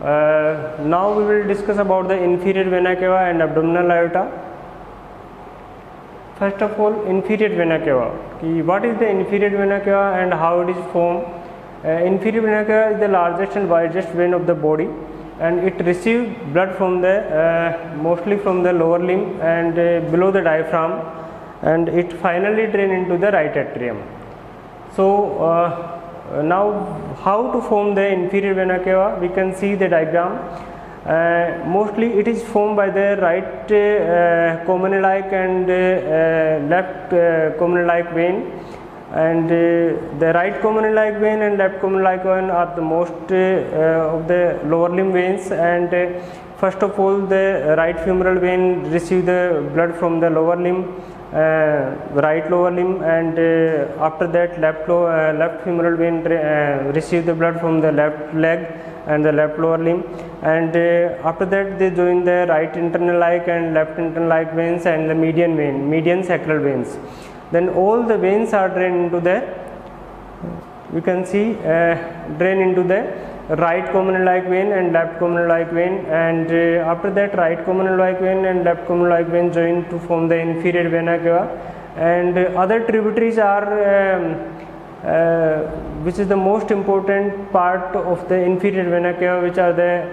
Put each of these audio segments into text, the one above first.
Now we will discuss about the inferior vena cava and abdominal aorta. First of all, inferior vena cava. What is the inferior vena cava and how it is formed? Inferior vena cava is the largest and widest vein of the body, and it receives blood from the mostly from the lower limb and below the diaphragm, and it finally drain into the right atrium. So now how to form the inferior vena cava? We can see the diagram. Mostly it is formed by the right common-like and left common-like vein, and the right common-like vein and left common-like vein are the most of the lower limb veins. And first of all, the right femoral vein receive the blood from the lower limb, right lower limb, and after that left femoral vein receive the blood from the left leg and the left lower limb, and after that they join the right internal like and left internal like veins and the median vein, median sacral veins. Then all the veins are drained into the, we can see drain into the right common-like vein and left common-like vein, and after that right common-like vein and left common-like vein join to form the inferior vena cava. And other tributaries are which is the most important part of the inferior vena cava, which are the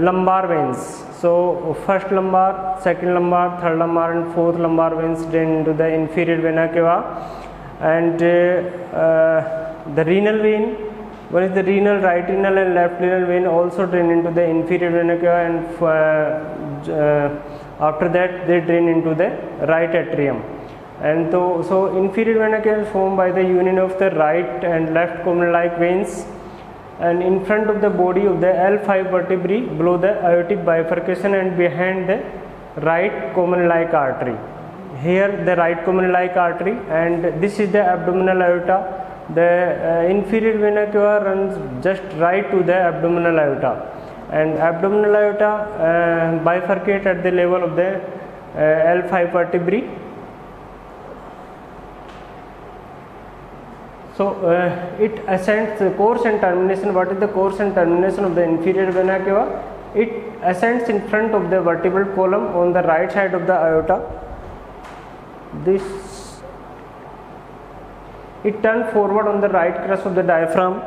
lumbar veins. So first lumbar, second lumbar, third lumbar and fourth lumbar veins drain into the inferior vena cava. And the renal vein, one is the renal, right renal and left renal vein also drain into the inferior vena cava, and after that they drain into the right atrium. And so inferior vena cava is formed by the union of the right and left common-like veins, and in front of the body of the L5 vertebrae, below the aortic bifurcation and behind the right common-like artery. Here the right common-like artery, and this is the abdominal aorta. The inferior vena cava runs just right to the abdominal aorta, and abdominal aorta bifurcate at the level of the L5 vertebrae. So it ascends the course and termination. What is the course and termination of the inferior vena cava? It ascends in front of the vertebral column on the right side of the aorta. It turns forward on the right crest of the diaphragm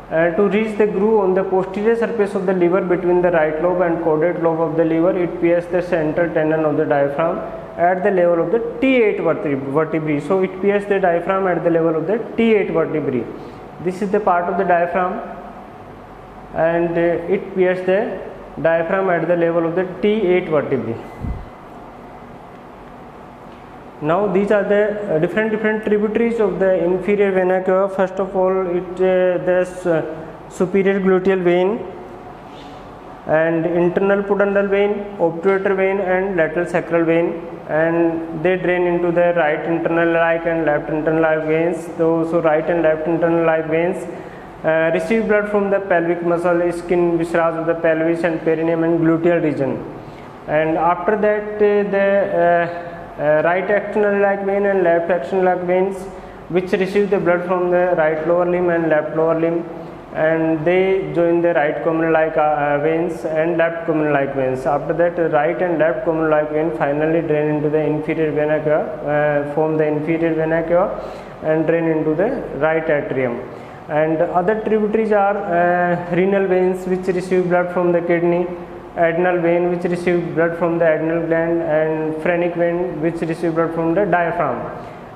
to reach the groove on the posterior surface of the liver between the right lobe and caudate lobe of the liver. It pierces the central tendon of the diaphragm at the level of the T8 vertebrae. So it pierces the diaphragm at the level of the T8 vertebrae. This is the part of the diaphragm, and it pierces the diaphragm at the level of the T8 vertebrae. Now these are the different tributaries of the inferior vena cava. First of all, the superior gluteal vein and internal pudendal vein, obturator vein and lateral sacral vein, and they drain into the right internal like and left internal like veins. So right and left internal like veins receive blood from the pelvic muscle, skin, viscera of the pelvis and perineum and gluteal region, and after that the right external like vein and left external like veins which receive the blood from the right lower limb and left lower limb, and they join the right common like veins and left common like veins. After that right and left common like vein finally drain into the inferior vena cava, form the inferior vena cava and drain into the right atrium. And other tributaries are renal veins which receive blood from the kidney, adrenal vein which receive blood from the adrenal gland, and phrenic vein which receive blood from the diaphragm.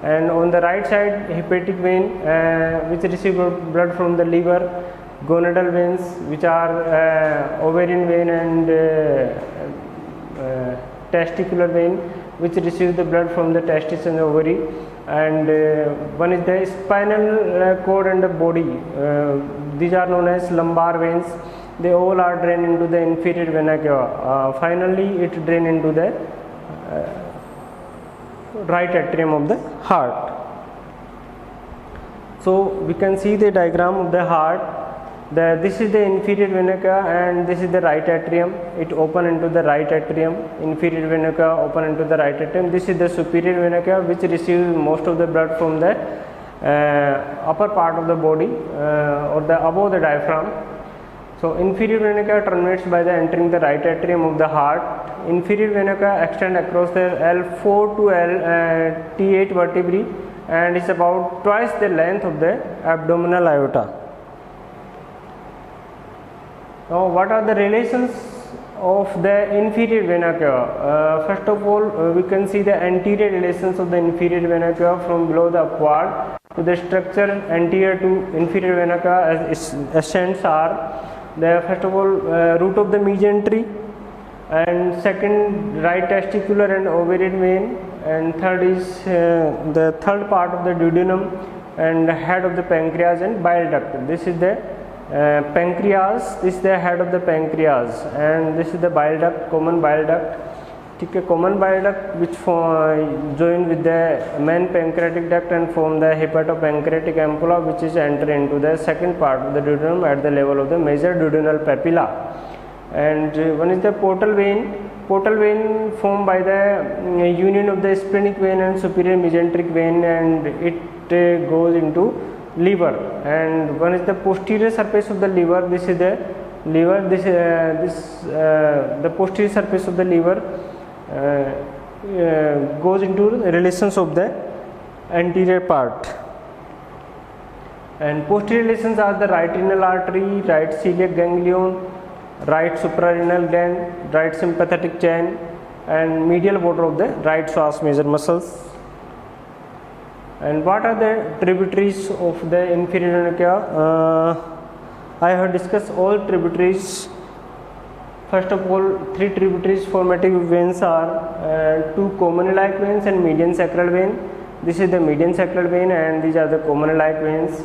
And on the right side, hepatic vein which receive blood from the liver, gonadal veins which are ovarian vein, and testicular vein which receive the blood from the testis and the ovary. And one is the spinal cord and the body. These are known as lumbar veins. They all are drained into the inferior vena cava. Finally, it drain into the right atrium of the heart. So we can see the diagram of the heart. This is the inferior vena cava and this is the right atrium. It open into the right atrium. Inferior vena cava open into the right atrium. This is the superior vena cava which receives most of the blood from the upper part of the body or the above the diaphragm. So inferior vena cava terminates by the entering the right atrium of the heart. Inferior vena cava extend across the L4 to T8 vertebrae and is about twice the length of the abdominal aorta. Now what are the relations of the inferior vena cava? First of all, we can see the anterior relations of the inferior vena cava from below the upward to the structure anterior to inferior vena cava as ascents are the first of all root of the mesentery, and second right testicular and ovarian vein, and third is the third part of the duodenum and head of the pancreas and bile duct. This is the pancreas, this is the head of the pancreas, and this is the bile duct, common bile duct. Common bile duct which join with the main pancreatic duct and form the hepatopancreatic ampulla, which is enter into the second part of the duodenum at the level of the major duodenal papilla. And one is the portal vein. Portal vein formed by the union of the splenic vein and superior mesenteric vein, and it goes into liver. And one is the posterior surface of the liver. This is the liver. The posterior surface of the liver goes into the relations of the anterior part. And posterior relations are the right renal artery, right celiac ganglion, right suprarenal gland, right sympathetic chain, and medial border of the right psoas major muscles. And what are the tributaries of the inferior vena cava? I have discussed all tributaries. First of all, three tributaries formative veins are two common iliac veins and median sacral vein. This is the median sacral vein and these are the common iliac veins,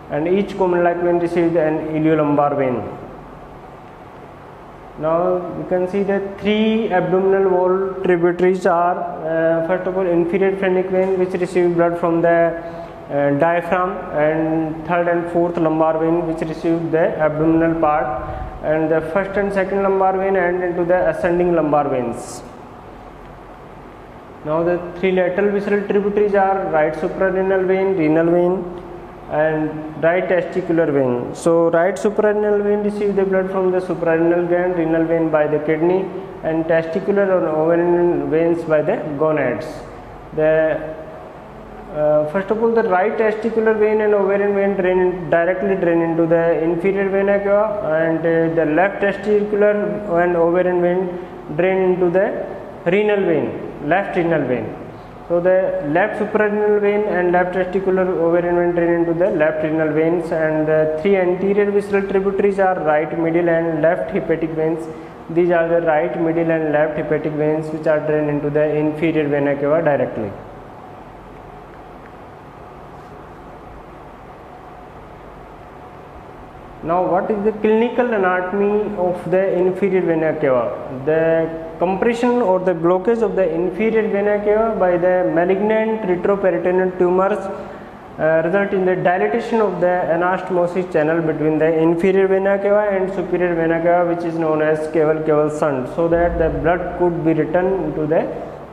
and each common iliac vein receives an iliolumbar vein. Now you can see that three abdominal wall tributaries are first of all inferior phrenic vein, which receives blood from the diaphragm, and third and fourth lumbar vein, which receives the abdominal part, and the first and second lumbar vein end into the ascending lumbar veins. Now the three lateral visceral tributaries are right suprarenal vein, renal vein, and right testicular vein. So right suprarenal vein receives the blood from the suprarenal gland, renal vein by the kidney, and testicular or ovarian veins by the gonads. First of all, the right testicular vein and ovarian vein directly drain into the inferior vena cava, and the left testicular and ovarian vein drain into the renal vein, left renal vein. So the left suprarenal vein and left testicular ovarian vein drain into the left renal veins, and the three anterior visceral tributaries are right medial and left hepatic veins. These are the right medial and left hepatic veins which are drained into the inferior vena cava directly. Now what is the clinical anatomy of the inferior vena cava? The compression or the blockage of the inferior vena cava by the malignant retroperitoneal tumors result in the dilatation of the anastomosis channel between the inferior vena cava and superior vena cava, which is known as caval shunt, so that the blood could be returned to the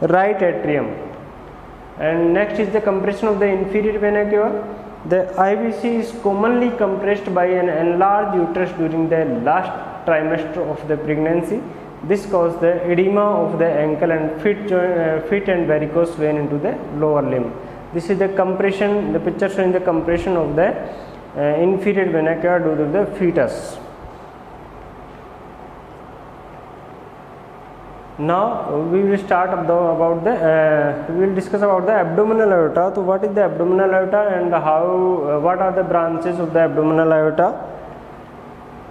right atrium. And next is the compression of the inferior vena cava. The IVC is commonly compressed by an enlarged uterus during the last trimester of the pregnancy. This causes the edema of the ankle and feet and varicose vein into the lower limb. This is the compression, the picture showing the compression of the inferior vena cava due to the fetus. Now we will start we will discuss about the abdominal aorta. So what is the abdominal aorta and what are the branches of the abdominal aorta?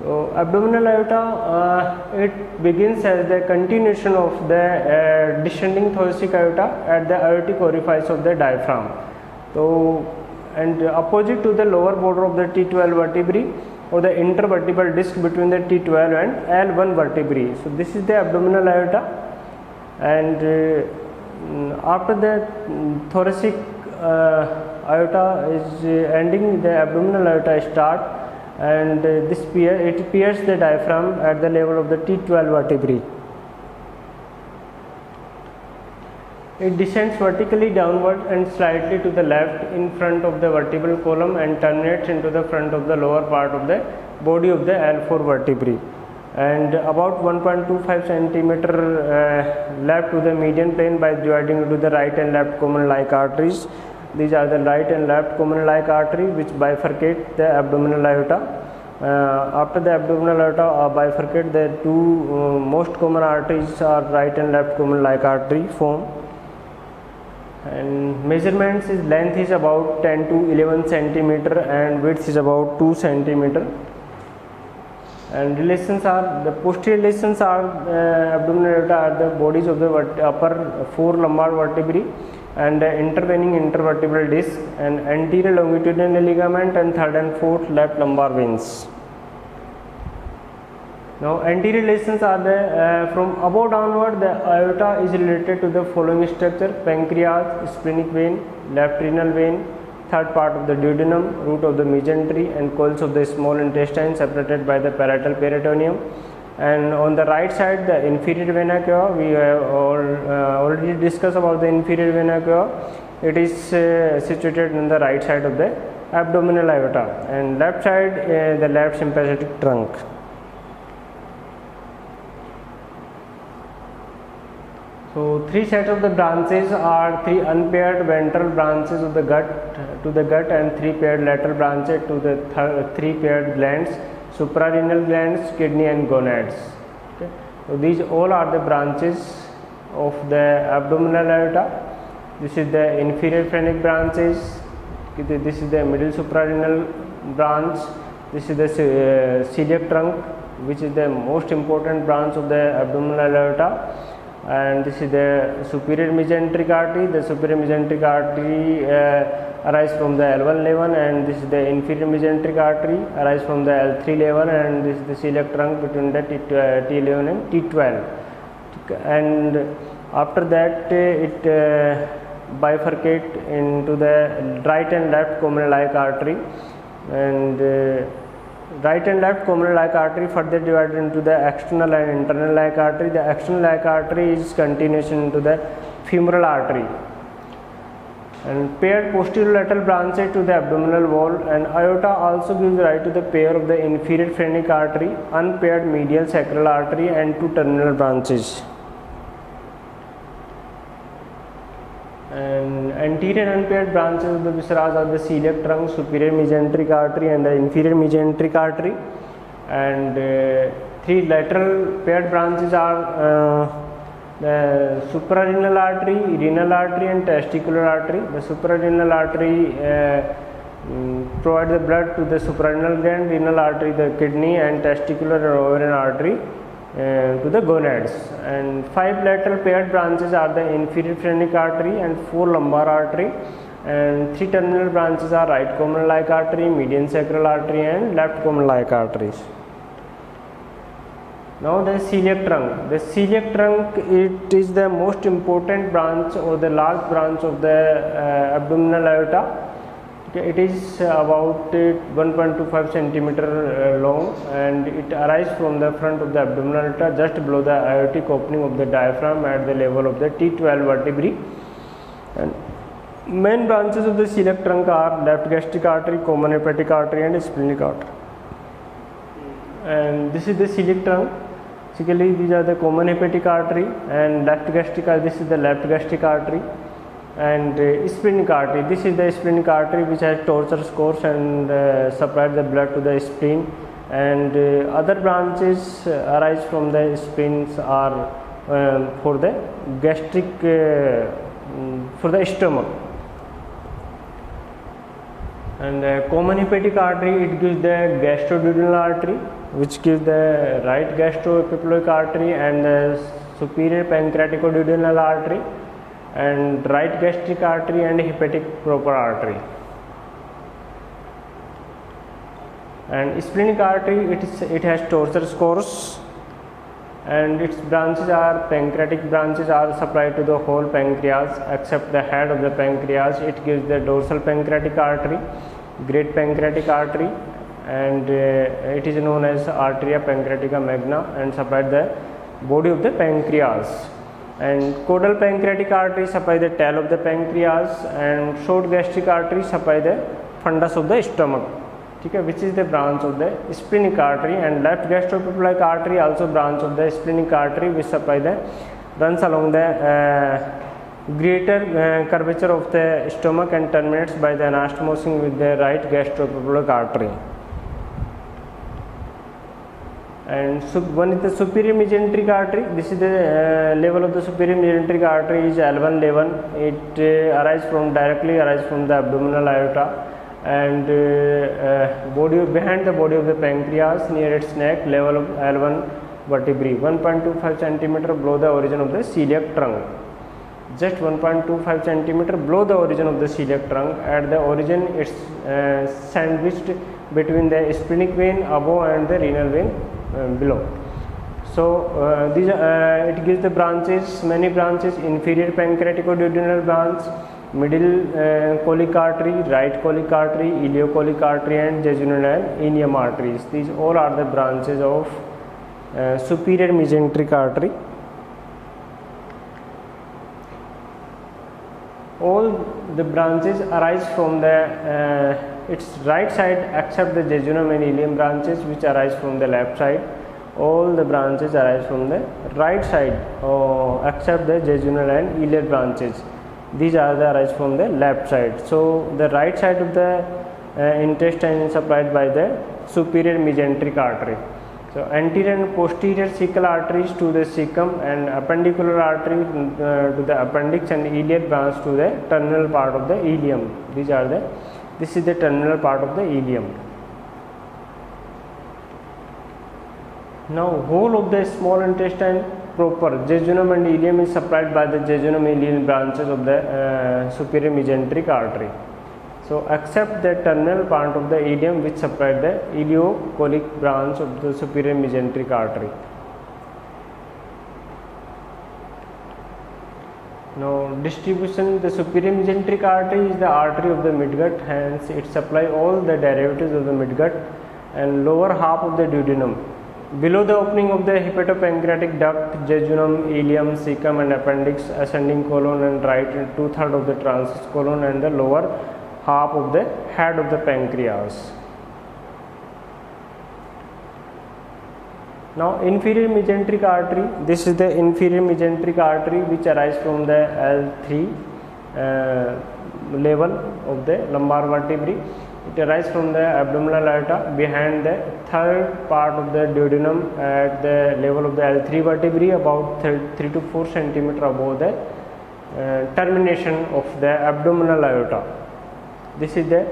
So abdominal aorta it begins as the continuation of the descending thoracic aorta at the aortic orifice of the diaphragm. So and opposite to the lower border of the T12 vertebrae or the intervertebral disc between the T12 and L1 vertebrae. So this is the abdominal aorta, and after that thoracic aorta is ending, the abdominal aorta start, and it pierces the diaphragm at the level of the T12 vertebrae. It descends vertically downward and slightly to the left in front of the vertebral column and terminates into the front of the lower part of the body of the L4 vertebrae, and about 1.25 centimeter left to the median plane by dividing into the right and left common like arteries. These are the right and left common like artery which bifurcate the abdominal aorta. After the abdominal aorta bifurcate, the two most common arteries are right and left common like artery form. And measurements is length is about 10 to 11 centimeter and width is about 2 centimeter. And relations are, the posterior relations are abdominal aorta are the bodies of the upper 4 lumbar vertebrae and intervening intervertebral disc and anterior longitudinal ligament and third and fourth left lumbar veins. Now anterior relations are the from above downward, the aorta is related to the following structure: pancreas, splenic vein, left renal vein, third part of the duodenum, root of the mesentery and coils of the small intestine separated by the parietal peritoneum. And on the right side, the inferior vena cava, we have already discussed about the inferior vena cava. It is situated on the right side of the abdominal aorta, and left side the left sympathetic trunk. So three sets of the branches are three unpaired ventral branches of the gut to the gut and three paired lateral branches to the three paired glands: suprarenal glands, kidney and gonads. Okay. So these all are the branches of the abdominal aorta. This is the inferior phrenic branches. This is the middle suprarenal branch. This is the celiac trunk, which is the most important branch of the abdominal aorta. And this is the superior mesenteric artery. The superior mesenteric artery arises from the L1 and this is the inferior mesenteric artery arises from the L3 level, and this is the celiac trunk between the T11 and T12. And after that it bifurcate into the right and left common like artery, and right and left common like artery further divided into the external and internal like artery. The external like artery is continuation into the femoral artery, and paired posterior lateral branches to the abdominal wall. And aorta also gives rise to the pair of the inferior phrenic artery, unpaired medial sacral artery and two terminal branches. And anterior unpaired branches of the viscerals are the celiac trunk, superior mesenteric artery and the inferior mesenteric artery. And three lateral paired branches are the suprarenal artery, renal artery and testicular artery. The suprarenal artery provides the blood to the suprarenal gland, renal artery the kidney, and testicular or ovarian artery to the gonads. And five lateral paired branches are the inferior phrenic artery and four lumbar artery, and three terminal branches are right common like artery, median sacral artery and left common like arteries. Now the celiac trunk. The celiac trunk, it is the most important branch or the large branch of the abdominal aorta. Okay, it is about 1.25 centimeter long, and it arises from the front of the abdominal aorta just below the aortic opening of the diaphragm at the level of the T12 vertebrae. And main branches of the celiac trunk are left gastric artery, common hepatic artery and splenic artery. And this is the celiac trunk. Basically these are the common hepatic artery and left gastric artery. This is the left gastric artery. And splenic artery, this is the splenic artery which has tortuous course and supplies the blood to the spleen, and other branches arise from the spleens are for the gastric for the stomach. And common hepatic artery, it gives the gastroduodenal artery which gives the right gastroepiploic artery and the superior pancreaticoduodenal artery and right gastric artery and hepatic proper artery. And splenic artery, it has tortuous course and its branches are pancreatic branches are supplied to the whole pancreas except the head of the pancreas. It gives the dorsal pancreatic artery, great pancreatic artery, and it is known as arteria pancreatica magna and supplied the body of the pancreas. And caudal pancreatic artery supply the tail of the pancreas, and short gastric artery supply the fundus of the stomach. ठीक है, which is the branch of the splenic artery, and left gastroepiploic artery also branch of the splenic artery which supply the runs along the greater curvature of the stomach and terminates by the anastomosing with the right gastroepiploic artery. And one is the superior mesenteric artery. This is the level of the superior mesenteric artery is L1 level. It directly arises from the abdominal aorta and behind the body of the pancreas near its neck, level of L1 vertebrae, 1.25 cm below the origin of the celiac trunk. Just 1.25 cm below the origin of the celiac trunk. At the origin, it's sandwiched between the splenic vein above and the renal vein below. So it gives the branches, many branches: inferior pancreaticoduodenal branch, middle colic artery, right colic artery, ileocolic artery, and jejunal and ilium arteries. These all are the branches of superior mesenteric artery. All the branches arise from the its right side except the jejunum and ileum branches which arise from the left side. All the branches arise from the right side except the jejunal and ileal branches. These are the arise from the left side. So the right side of the intestine is supplied by the superior mesenteric artery. So anterior and posterior cecal arteries to the cecum, and appendicular artery to the appendix, and ileal branch to the terminal part of the ileum. This is the terminal part of the ileum. Now whole of the small intestine proper, jejunum and ileum, is supplied by the jejunum ileal branches of the superior mesenteric artery. So except the terminal part of the ileum which supplied the ileocolic branch of the superior mesenteric artery. Now distribution, the superior mesenteric artery is the artery of the midgut, hence it supply all the derivatives of the midgut and lower half of the duodenum. Below the opening of the hepatopancreatic duct, jejunum, ileum, cecum and appendix, ascending colon and right 2/3 of the transverse colon, and the lower half of the head of the pancreas. Now inferior mesenteric artery, this is the inferior mesenteric artery which arises from the L3 level of the lumbar vertebrae. It arises from the abdominal aorta behind the third part of the duodenum at the level of the L3 vertebrae, about 3 to 4 cm above the termination of the abdominal aorta. This is the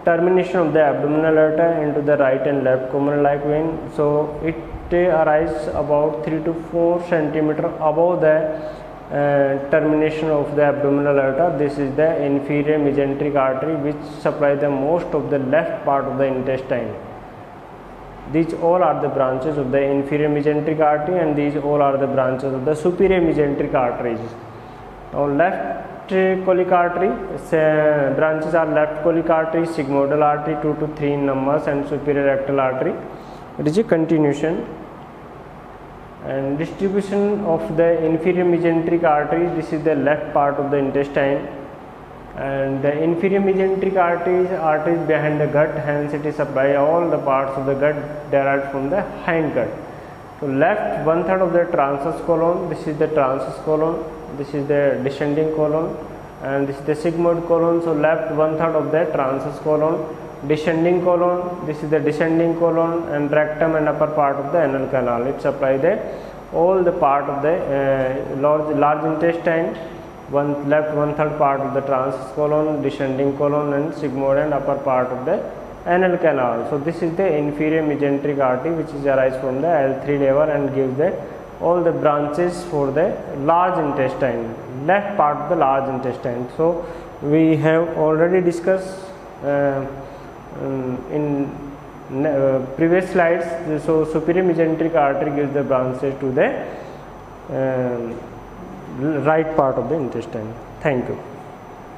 termination of the abdominal aorta into the right and left coronal-like vein. So it arises about 3 to 4 cm above the termination of the abdominal aorta. This is the inferior mesenteric artery which supply the most of the left part of the intestine. These all are the branches of the inferior mesenteric artery, and these all are the branches of the superior mesenteric arteries. Now left colic artery, branches are left colic artery, sigmoidal artery 2 to 3 in numbers, and superior rectal artery. It is a continuation. And distribution of the inferior mesenteric artery, this is the left part of the intestine, and the inferior mesenteric artery is behind the gut, hence it is supply all the parts of the gut derived from the hind gut. So left 1/3 of the transverse colon, this is the transverse colon, this is the descending colon, and this is the sigmoid colon. So left 1/3 of the transverse colon, descending colon, this is the descending colon, and rectum and upper part of the anal canal. It supply the all the part of the large intestine, left 1/3 part of the transverse colon, descending colon, and sigmoid and upper part of the anal canal. So this is the inferior mesenteric artery which is arise from the L3 level and gives the all the branches for the large intestine, left part of the large intestine. So we have already discussed in previous slides. So superior mesenteric artery gives the branches to the right part of the intestine. Thank you.